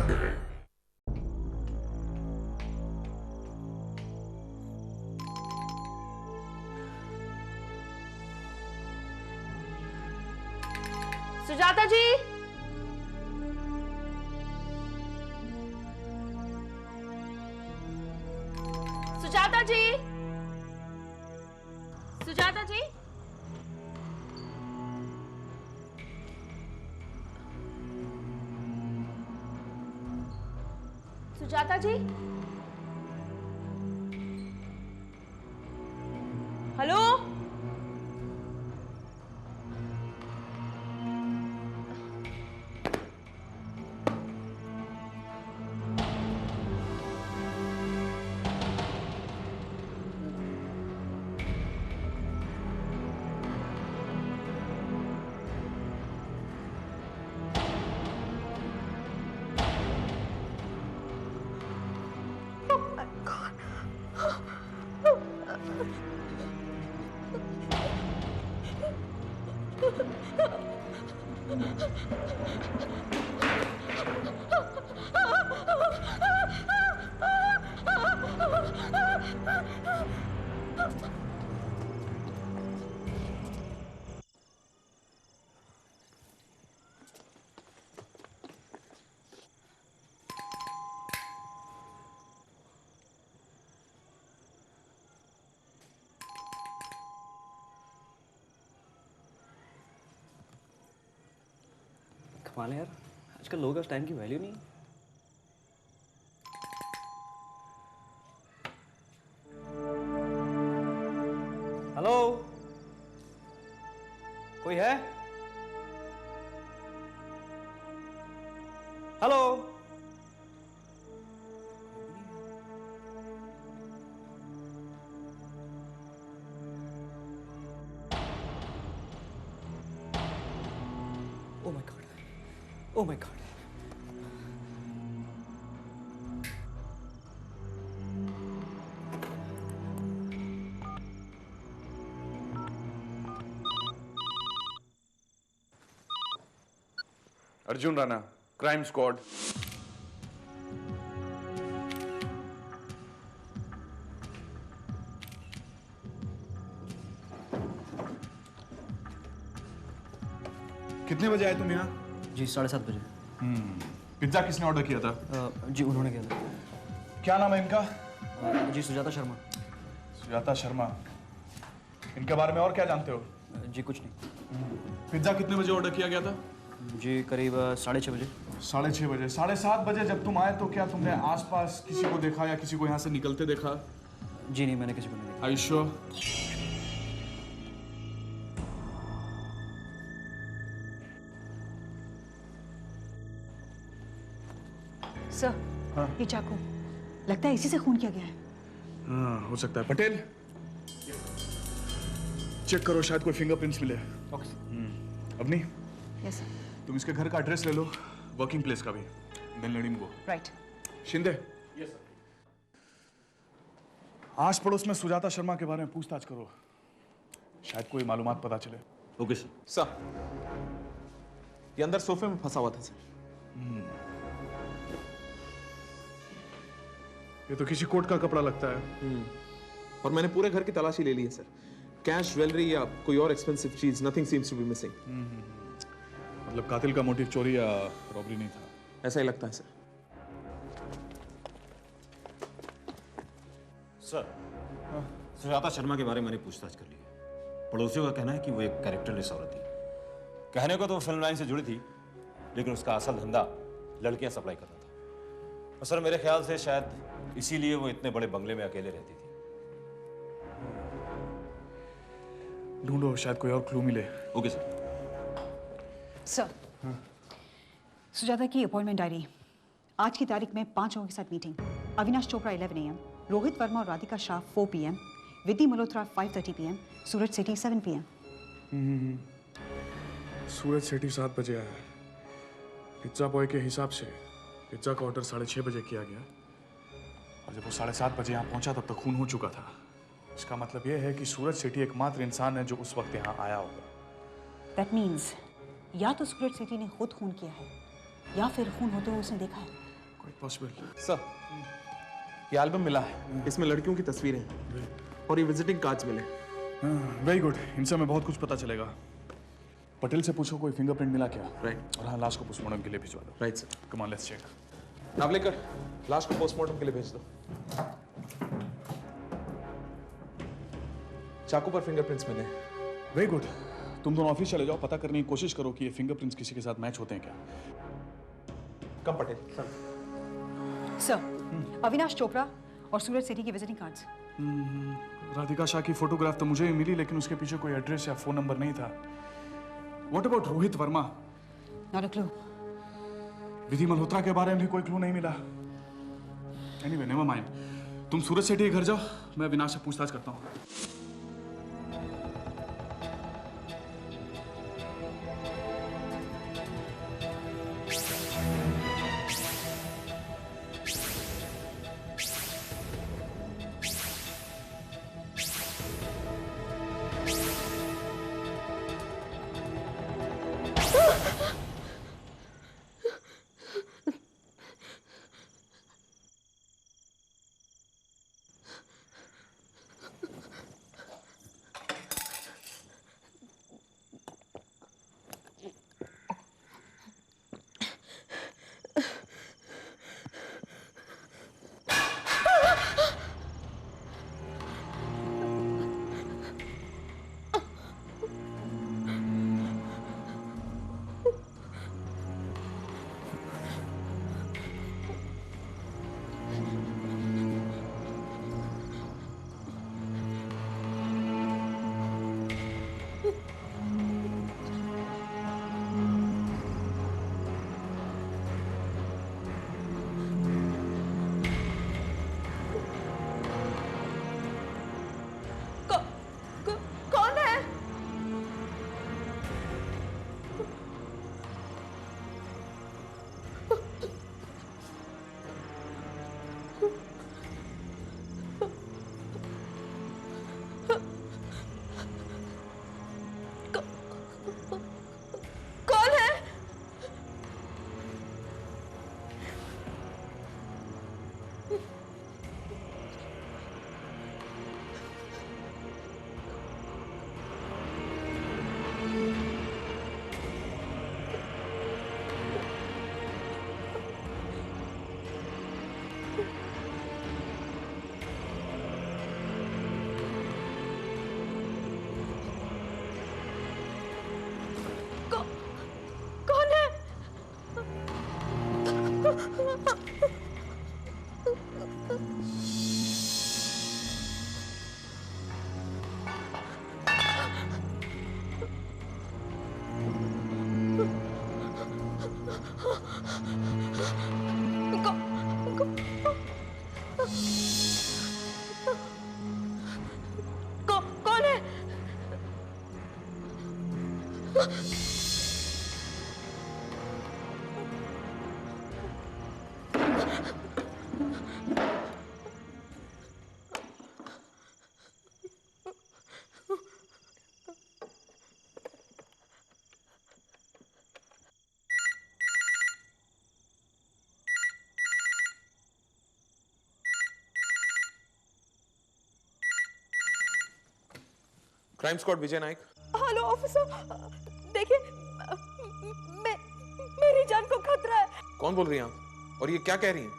सकते हैं। सुजाता जी, सुजाता जी, सुजाता जी, सुजाता जी, हेलो। कमाल है यार, आजकल लोगों के टाइम की वैल्यू नहीं। हेलो, कोई है? Hello. Oh my God. Oh my God. Arjun Rana, crime squad. कितने बजे आए तुम यहाँ? जी 7:30 बजे। पिज्जा किसने ऑर्डर किया था? जी उन्होंने किया था। क्या नाम है इनका? जी सुजाता शर्मा। सुजाता शर्मा। इनके बारे में और क्या जानते हो? जी कुछ नहीं। पिज्जा कितने बजे ऑर्डर किया गया था? जी करीब 6:30 बजे। 6:30 बजे। 7:30 बजे जब तुम आए तो क्या तुमने आसपास किसी को देखा या किसी को यहाँ से निकलते देखा? जी नहीं, मैंने किसी को नहीं देखा। Are you sure? सर, हाँ? ये चाकू लगता है इसी से खून किया गया है। हाँ, हो सकता है। पटेल, चेक करो, शायद कोई फिंगरप्रिंट्स मिले। ओके। Avani, yes sir. तुम इसके घर का एड्रेस ले लो, वर्किंग प्लेस का भी। Then let him go. Right. Shinde. Yes sir. आस पड़ोस में सुजाता शर्मा के बारे में पूछताछ करो, शायद कोई मालूमात पता चले। Okay sir. सर, ये अंदर सोफे में फंसा हुआ था सर। ये तो किसी कोट का कपड़ा लगता है। और मैंने पूरे घर की तलाशी ले ली है सर। कैश, ज्वेलरी या कोई और एक्सपेंसिव चीज, nothing seems to be missing. मतलब कातिल का मोटिव चोरी या रॉबरी नहीं था? ऐसा ही लगता है सर। सर, सुजाता शर्मा के बारे में मैंने पूछताछ कर ली है। पड़ोसियों का कहना है कि वो एक कैरेक्टरलेस औरत थी। कहने को तो वो फिल्म लाइन से जुड़ी थी, लेकिन उसका असल धंधा लड़कियां सप्लाई करना था। और सर मेरे ख्याल से शायद इसीलिए वो इतने बड़े बंगले में अकेले रहती थी। ढूंढो, शायद कोई और क्लू मिले। Okay sir. सर, सुजाता की अपॉइंटमेंट डायरी। आज की तारीख में 5 लोगों के साथ मीटिंग। अविनाश चोपड़ा 11 AM, रोहित वर्मा और राधिका शाह 4 PM, विधि मल्होत्रा 5:30 PM, सूरज सेठी 7 PM। सूरज सेठी 7 बजे आया। पिज्जा बॉय के हिसाब से पिज्जा का ऑर्डर 6:30 बजे किया गया, और जब वो 7:30 बजे यहाँ पहुंचा तब तक खून हो चुका था। इसका मतलब यह है कि सूरज सेठी एकमात्र इंसान है जो उस वक्त यहाँ आया होगा। दैट मीन्स या तो सूरज सेठी ने खुद खून किया है, या फिर खून होते हुए उसने देखा है। Quite possible. सर, ये एल्बम मिला है। इसमें लड़कियों की तस्वीरें हैं और ये विजिटिंग कार्ड्स मिले। वेरी गुड, इनसे हमें बहुत कुछ पता चलेगा। पटेल से पूछो कोई फिंगरप्रिंट मिला क्या? राइट। और हाँ, लाश को पोस्टमार्टम के लिए भिजवा दो। Right sir. Come on, let's check. Navlekar, लाश को पोस्टमार्टम के लिए भेज दो। चाकू पर फिंगरप्रिंट्स मिले। वेरी गुड, तुम दोनों ऑफिस चले जाओ, पता करने की कोशिश करो कि ये फिंगरप्रिंट्स किसी के साथ मैच होते हैं क्या। कम पटेल। सर। सर, अविनाश चोपड़ा और सूरज सेठी के विजिटिंग कार्ड्स। राधिका शाह की फोटोग्राफ तो मुझे ही मिली, लेकिन उसके पीछे कोई एड्रेस या फोन नंबर नहीं था। What about Rohit Verma? Not a clue. Vidhi Malhotra के बारे में भी कोई क्लू नहीं मिला। Anyway, never mind. तुम सूरज सेठी के घर जाओ, मैं अविनाश से पूछताछ करता हूँ। कौन है? कौन है? कौन है? कौन है? क्राइम स्क्वाड विजय नायक। हेलो ऑफिसर, देखिए मेरी जान को खतरा है। कौन बोल रही हैं आप? और ये क्या कह रही हैं?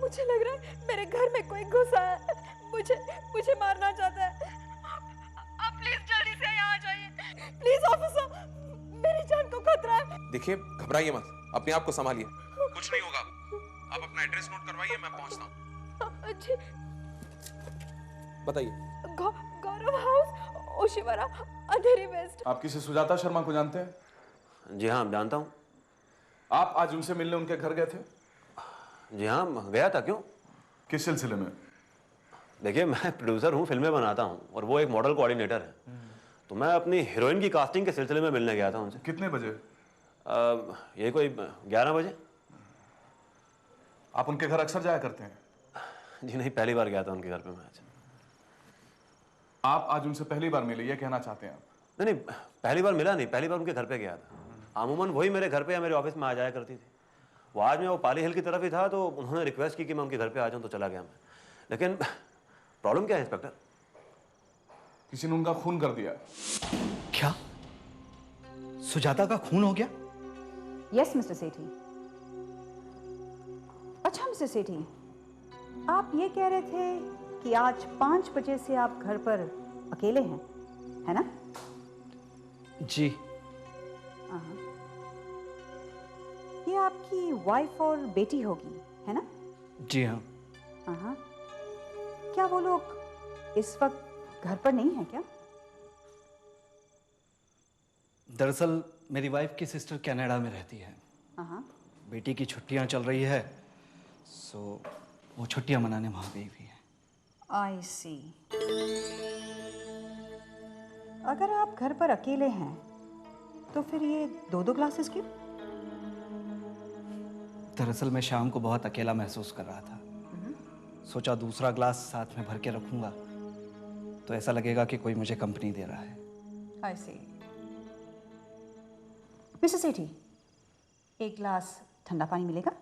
मुझे लग रहा है मेरे घर में कोई घुसा है। मुझे मारना चाहता है। आप प्लीज जल्दी से यहाँ आ जाइए। प्लीज ऑफिसर, मेरी जान को खतरा है। देखिए, घबराइए मत, अपने आप को संभालिए। कुछ नहीं होगा। आप अपना एड्रेस नोट करवाइए, मैं पहुंचता हूँ। जी। बताइए। गौरव हाउस, ओशिवरा, अंधेरी वेस्ट। आप किसी सुजाता शर्मा को जानते हैं? जी हाँ, जानता हूँ। आप आज उनसे मिलने उनके घर गए थे? जी हाँ, गया था। क्यों? किस सिलसिले में? देखिए, मैं प्रोड्यूसर हूँ, फिल्में बनाता हूँ और वो एक मॉडल कोऑर्डिनेटर है। तो मैं अपनी हीरोइन की कास्टिंग के सिलसिले में मिलने गया था उनसे। कितने बजे? ये कोई 11 बजे। आप उनके घर अक्सर जाया करते हैं? जी नहीं, पहली बार गया था उनके घर पे मैं आज। आप आज उनसे पहली बार मिले, ये कहना चाहते हैं आप? नहीं, पहली बार मिला नहीं, पहली बार उनके घर पे गया था। अमूमन वही मेरे घर पे या मेरे ऑफिस में आ जाया करती थी। वो आज मैं वो पाली हिल की तरफ ही था तो उन्होंने रिक्वेस्ट की कि मैं उनके घर पे आ जाऊं, तो चला गया मैं। लेकिन प्रॉब्लम क्या है इंस्पेक्टर? किसी ने उनका खून कर दिया। क्या सुजाता का खून हो गया? यस मिस्टर सेठी। अच्छा मिस्टर सेठी, आप ये कह रहे थे कि आज 5 बजे से आप घर पर अकेले हैं, है ना? जी। हाँ। ये आपकी वाइफ और बेटी होगी, है ना? जी हाँ। हाँ। क्या वो लोग इस वक्त घर पर नहीं है क्या? दरअसल मेरी वाइफ की सिस्टर कनाडा में रहती है। हाँ। बेटी की छुट्टियां चल रही है, सो वो छुट्टियां मनाने वहां गई हुई है। आई सी। अगर आप घर पर अकेले हैं तो फिर ये 2-2 ग्लासेस क्यों? दरअसल मैं शाम को बहुत अकेला महसूस कर रहा था। सोचा दूसरा ग्लास साथ में भर के रखूंगा तो ऐसा लगेगा कि कोई मुझे कंपनी दे रहा है। आई सी। मिस्टर सेठी, एक ग्लास ठंडा पानी मिलेगा?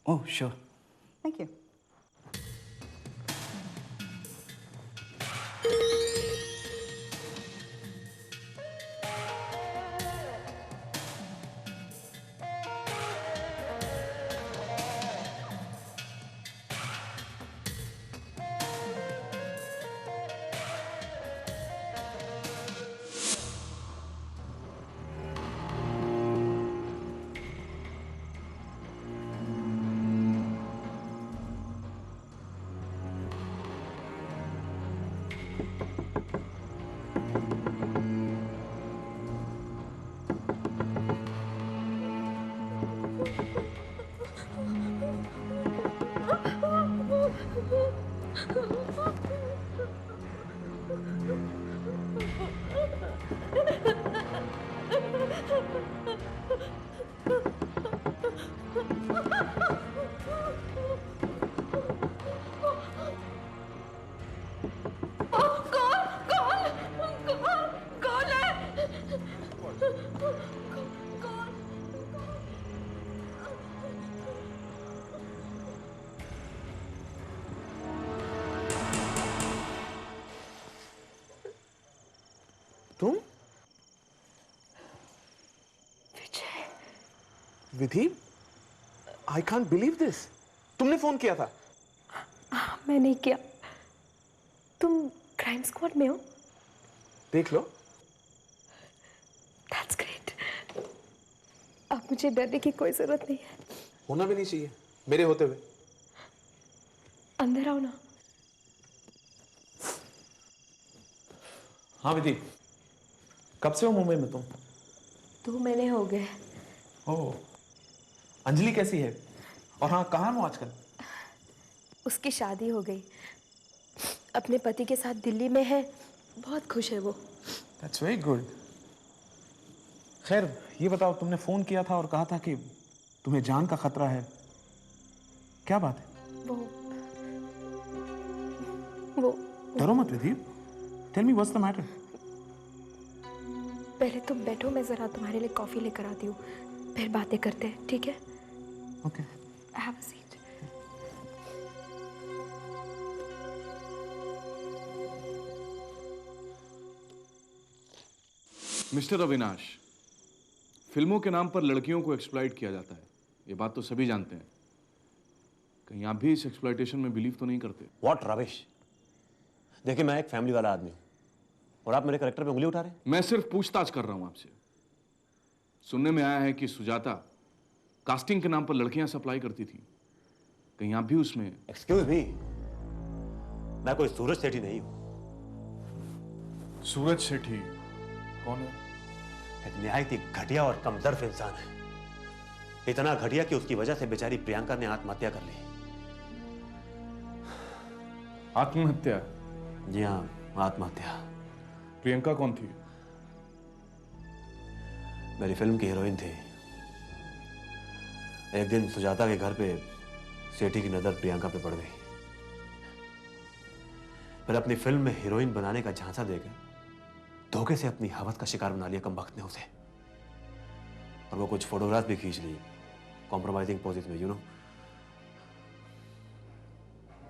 Oh sure. Thank you. तुम? विधि, आई कांट बिलीव दिस। तुमने फोन किया था? मैं नहीं किया। तुम क्राइम स्क्वाड में हो? देख लो। That's great. अब मुझे डरने की कोई जरूरत नहीं है। होना भी नहीं चाहिए मेरे होते हुए। अंदर आओ ना। हाँ विधि, कब से हो मुंबई में तुम? 2 महीने हो गए। ओह, अंजलि कैसी है? और हाँ, कहाँ हो आजकल? उसकी शादी हो गई, अपने पति के साथ दिल्ली में है, बहुत खुश है वो। That's very good. खैर ये बताओ, तुमने फोन किया था और कहा था कि तुम्हें जान का खतरा है, क्या बात है? वो डरो मत Vidhi, tell me what's the matter. पहले तुम बैठो, मैं जरा तुम्हारे लिए कॉफी लेकर आती हूँ, फिर बातें करते हैं, ठीक है? Okay. Have a seat. Mister Avinash, फिल्मों के नाम पर लड़कियों को एक्सप्लॉइट किया जाता है, ये बात तो सभी जानते हैं। कहीं आप भी इस एक्सप्लॉइटेशन में बिलीव तो नहीं करते? What rubbish. देखिए, मैं एक फैमिली वाला आदमी हूं और आप मेरे कैरेक्टर पे उंगली उठा रहे हैं। मैं सिर्फ पूछताछ कर रहा हूं आपसे। सुनने में आया है कि सुजाता कास्टिंग के नाम पर लड़कियां सप्लाई करती थी, कहीं आप भी उसमें? एक्सक्यूज मी, मैं कोई सूरज सेठी नहीं हूं। सूरज सेठी कौन है? एक निहायत ही घटिया और कमजोर इंसान है। इतना घटिया कि उसकी वजह से बेचारी प्रियंका ने आत्महत्या कर ली। आत्महत्या? जी हाँ, आत्महत्या। प्रियंका कौन थी? मेरी फिल्म की हीरोइन थी। एक दिन सुजाता के घर पे सेठी की नजर प्रियंका पे पड़ गई। फिर अपनी फिल्म में हीरोइन बनाने का झांसा देकर धोखे से अपनी हवस का शिकार बना लिया कमबख्त ने उसे। और वो कुछ फोटोग्राफ भी खींच ली, कॉम्प्रोमाइजिंग पोजीशन में, यू नो।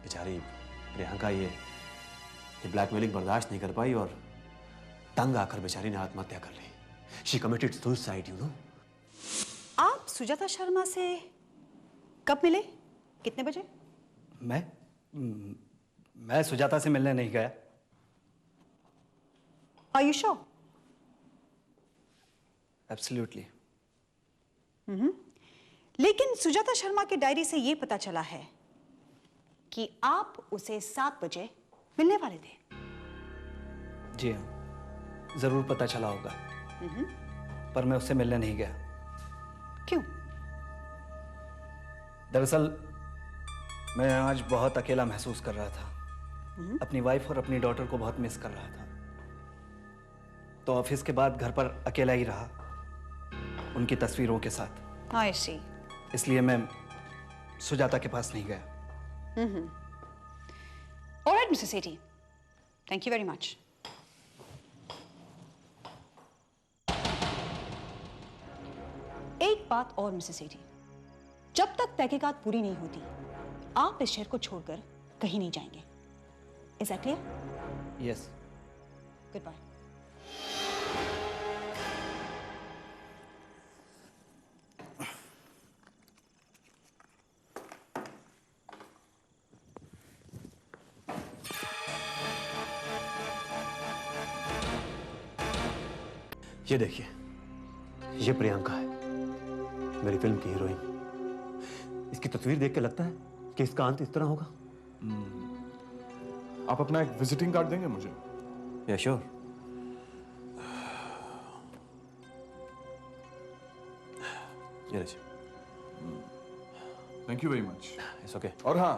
बेचारी प्रियंका ये ब्लैकमेलिंग बर्दाश्त नहीं कर पाई और तंग आकर बेचारी ने आत्महत्या कर ली। She committed suicide, you know. आप सुजाता शर्मा से कब मिले, कितने बजे? मैं सुजाता से मिलने नहीं गया। Are you sure? Absolutely. लेकिन सुजाता शर्मा के डायरी से यह पता चला है कि आप उसे 7 बजे मिलने वाले थे। जी हाँ, जरूर पता चला होगा, पर मैं उससे मिलने नहीं गया। क्यों? दरअसल मैं आज बहुत अकेला महसूस कर रहा था। अपनी वाइफ और अपनी डॉटर को बहुत मिस कर रहा था। तो ऑफिस के बाद घर पर अकेला ही रहा, उनकी तस्वीरों के साथ। I see. इसलिए मैं सुजाता के पास नहीं गया। All right, Mr. Sethi. Thank you very much. एक बात और मिसेस सेठी, जब तक तहकीकात पूरी नहीं होती आप इस शहर को छोड़कर कहीं नहीं जाएंगे। Is that clear? Yes. Goodbye. ये देखिए, ये प्रियंका है, मेरी फिल्म की हीरोइन। इसकी तस्वीर देख के लगता है कि इसका अंत इस तरह होगा। आप अपना एक विजिटिंग कार्ड देंगे मुझे? या श्योर। ये लीजिए। Thank you very much. It's okay. और हाँ,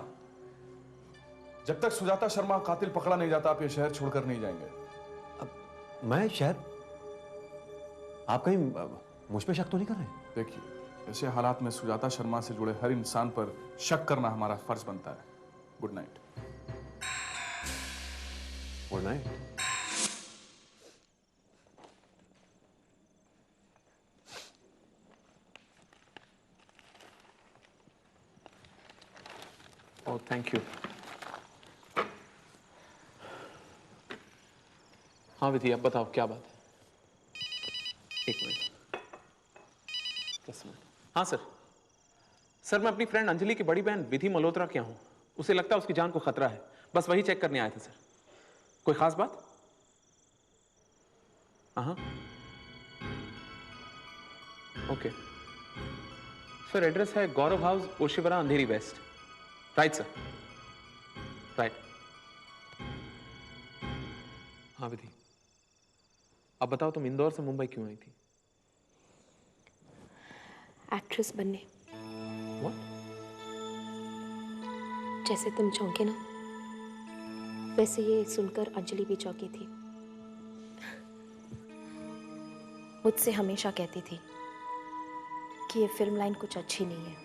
जब तक सुजाता शर्मा कातिल पकड़ा नहीं जाता आप ये शहर छोड़कर नहीं जाएंगे। मैं शहर? आप कहीं मुझ पे शक तो नहीं कर रहे? देखिए, ऐसे हालात में सुजाता शर्मा से जुड़े हर इंसान पर शक करना हमारा फर्ज बनता है। Good night. Good night. Oh, thank you. हाँ विधि, अब बताओ क्या बात है? एक मिनट। हाँ सर। सर, मैं अपनी फ्रेंड अंजलि की बड़ी बहन विधि मल्होत्रा के यहाँ हूँ। उसे लगता है उसकी जान को खतरा है, बस वही चेक करने आए थे सर। कोई खास बात? हाँ। ओके सर, एड्रेस है गौरव हाउस, ओशिवरा, अंधेरी वेस्ट। Right sir, right. हाँ विधि, अब बताओ तुम इंदौर से मुंबई क्यों आई थी? एक्ट्रेस बनने। What? जैसे तुम चौंके ना, वैसे ये सुनकर अंजलि भी चौंकी थी। मुझसे हमेशा कहती थी कि ये फिल्म लाइन कुछ अच्छी नहीं है,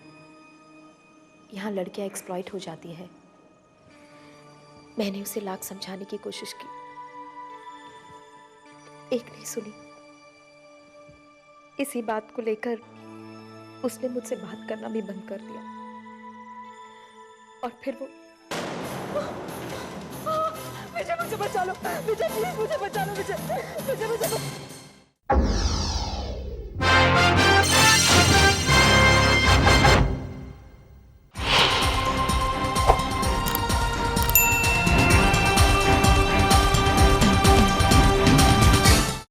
यहाँ लड़कियां एक्सप्लॉइट हो जाती है। मैंने उसे लाख समझाने की कोशिश की, एक नहीं सुनी। इसी बात को लेकर उसने मुझसे बात करना भी बंद कर दिया। और फिर वो विजय, मुझे बचा लो विजय, प्लीज मुझे बचा लो विजय, मुझे बचा लो।